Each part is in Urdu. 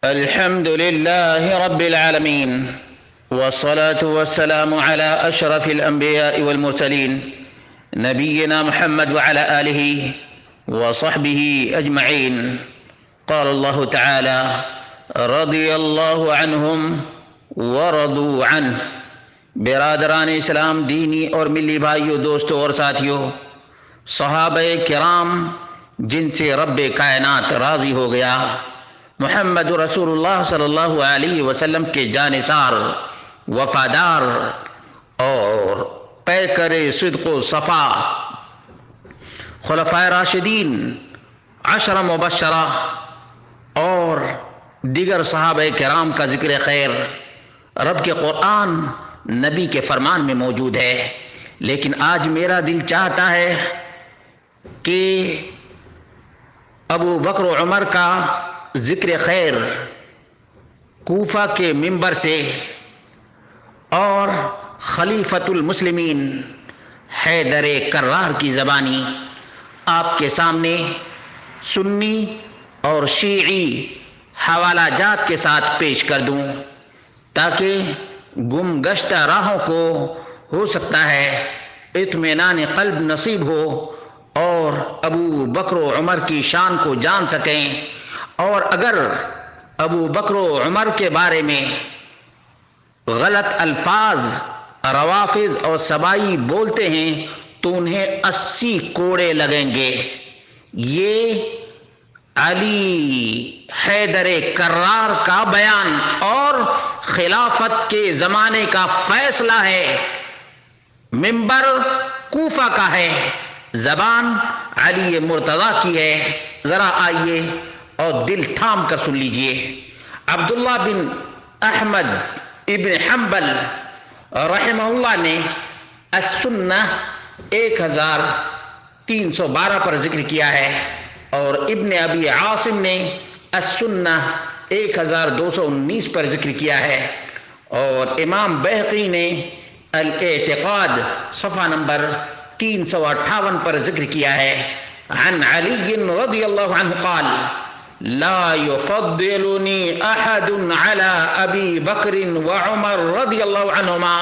الحمد لله رب العالمين، والصلاة والسلام على أشرف الأنبياء والمرسلين نبينا محمد وعلى آله وصحبه أجمعين. قال الله تعالى: رضي الله عنهم ورضوا عنه. برادران اسلام، دینی اور ملی بھائیوں، دوستوں اور ساتھیوں، صحابہ کرام جن سے رب کائنات راضی ہو گیا، محمد رسول اللہ صلی اللہ علیہ وسلم کے جانثار، وفادار اور پیکر صدق و صفا خلفائے راشدین، 10 مبشرہ اور دیگر صحابہ کرام کا ذکر خیر رب کے قرآن، نبی کے فرمان میں موجود ہے. لیکن آج میرا دل چاہتا ہے کہ ابو بکر و عمر کا ذکر خیر کوفہ کے منبر سے اور خلیفۃ المسلمین حیدر کرار کی زبانی آپ کے سامنے سنی اور شیعی حوالہ جات کے ساتھ پیش کر دوں، تاکہ گم گشتہ راہوں کو ہو سکتا ہے اطمینان قلب نصیب ہو اور ابو بکر و عمر کی شان کو جان سکیں. اور اگر ابو بکر و عمر کے بارے میں غلط الفاظ روافض اور سبائی بولتے ہیں تو انہیں 80 کوڑے لگیں گے. یہ علی حیدر کرار کا بیان اور خلافت کے زمانے کا فیصلہ ہے. منبر کوفہ کا ہے، زبان علی مرتضیٰ کی ہے. ذرا آئیے اور دل تھام کر سن لیجئے. عبداللہ بن احمد ابن حنبل رحمہ اللہ نے السنہ 1312 پر ذکر کیا ہے، اور ابن ابی عاصم نے السنہ 1219 پر ذکر کیا ہے، اور امام بہقی نے الاعتقاد صفحہ نمبر 358 پر ذکر کیا ہے. عن علی رضی اللہ عنہ قال: لا يفضلني احد على ابی بکر وعمر رضی اللہ عنہما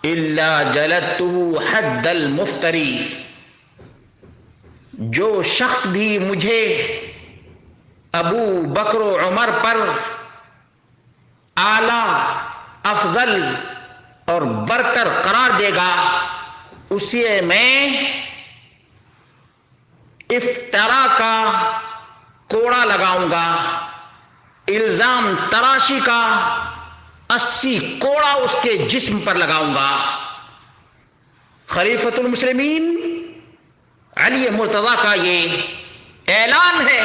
الا جلدته حد المفتری. جو شخص بھی مجھے ابو بکر و عمر پر اعلیٰ، افضل اور برتر قرار دے گا، اسے میں افترا کا کوڑا لگاؤں گا، الزام تراشی کا 80 کوڑا اس کے جسم پر لگاؤں گا. خلیفۃ المسلمین علی مرتضیٰ کا یہ اعلان ہے.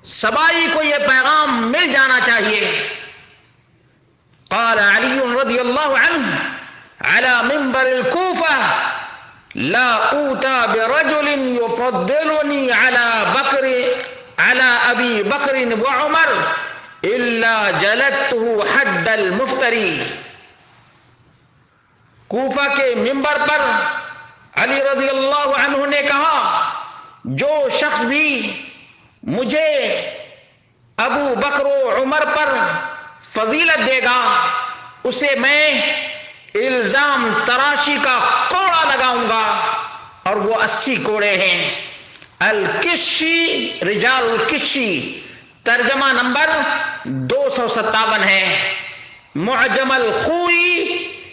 سبائی کو یہ پیغام مل جانا چاہیے. قال علی رضی اللہ عنہ على منبر الكوفہ: لا اوتى برجل يفضلني على ابی بکر وعمر الا جلدته حد المفتری. کوفہ کے منبر پر علی رضی اللہ عنہ نے کہا، جو شخص بھی مجھے ابو بکر و عمر پر فضیلت دے گا، اسے میں الزام تراشی کا کوڑا لگاؤں گا، اور وہ 80 کوڑے ہیں. الکشی، رجال الکشی، ترجمہ نمبر 257 ہے. معجم الخوئی،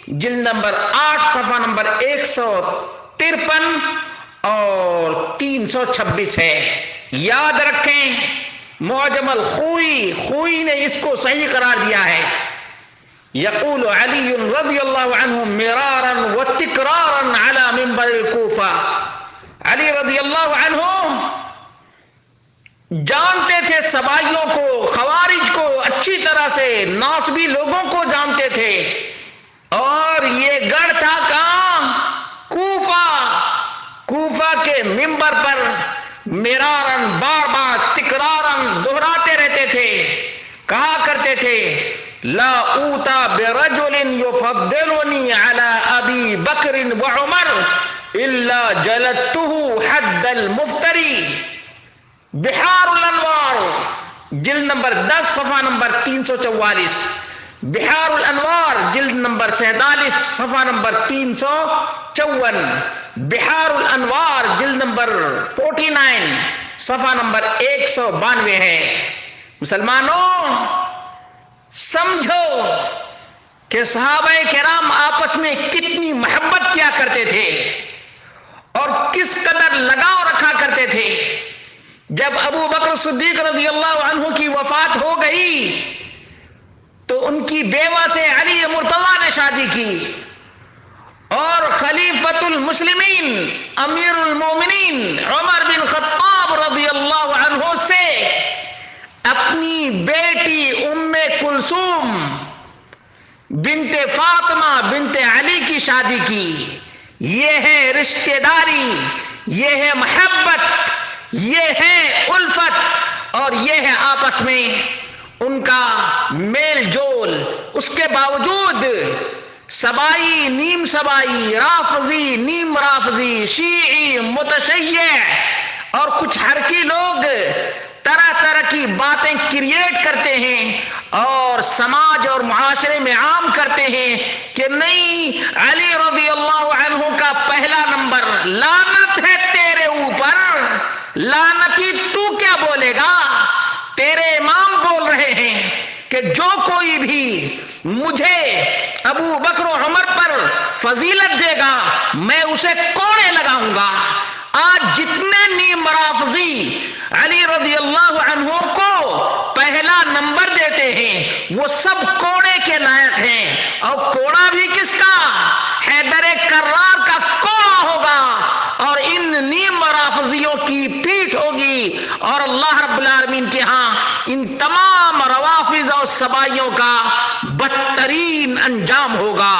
جلد نمبر 8 صفحہ نمبر 153 اور 326 ہے. یاد رکھیں، معجم الخوئی، خوئی نے اس کو صحیح قرار دیا ہے. یقول علی رضی اللہ عنہ مرارا و تکرارا علی منبر الکوفہ. علی رضی اللہ عنہ جانتے تھے سبائیوں کو، خوارج کو اچھی طرح سے، ناصبی لوگوں کو جانتے تھے، اور یہ گڑھ تھا کہاں؟ کوفہ کے منبر پر مرارن، بار بار، تکرارن دہراتے رہتے تھے، کہا کرتے تھے: لا اوتا برجل يفضلني على ابی بکر وعمر الا جلدته حد المفتری. بحار الانوار جلد نمبر 10 صفحہ نمبر 344، بحار الانوار جلد نمبر 47 صفحہ نمبر 354، بحار الانوار جلد نمبر 49 صفحہ نمبر 192 ہے۔ مسلمانوں سمجھو کہ صحابہ کرام آپس میں کتنی محبت کیا کرتے تھے اور کس قدر لگاؤ رکھا کرتے تھے۔ جب ابو بکر صدیق رضی اللہ عنہ کی وفات ہو گئی تو ان کی بیوہ سے علی مرتضیٰ نے شادی کی اور خلیفۃ المسلمین امیر المومنین عمر بن خطاب رضی اللہ عنہ سے اپنی بیٹی ام کلثوم بنت فاطمہ بنت علی کی شادی کی۔ یہ ہے رشتہ داری، یہ ہے محبت، یہ ہے الفت، اور یہ ہے آپس میں ان کا میل جول۔ اس کے باوجود سبائی نیم سبائی، رافضی نیم رافضی، شیعی متشیع اور کچھ حرکی لوگ طرح طرح کی باتیں کریٹ کرتے ہیں اور سماج اور معاشرے میں عام کرتے ہیں کہ نہیں، علی رضی اللہ عنہ کا پہلا نمبر، لعنت ہے تیرے اوپر، لعنتی تو کیا بولے گا؟ تیرے امام بول رہے ہیں کہ جو کوئی بھی مجھے ابو بکر و عمر پر فضیلت دے گا میں اسے کوڑے لگاؤں گا۔ آج جتنے نیم رافضی علی رضی اللہ عنہ کو پہلا نمبر دیتے ہیں وہ سب کوڑے کے لائق ہیں، اور کوڑا بھی کس کا؟ حیدر کرار کا کوڑا ہوگا، اور ان نیم رافضیوں کی پیٹھ ہوگی، اور اللہ رب العالمین کے ہاں ان تمام روافض اور سبائیوں کا بدترین انجام ہوگا۔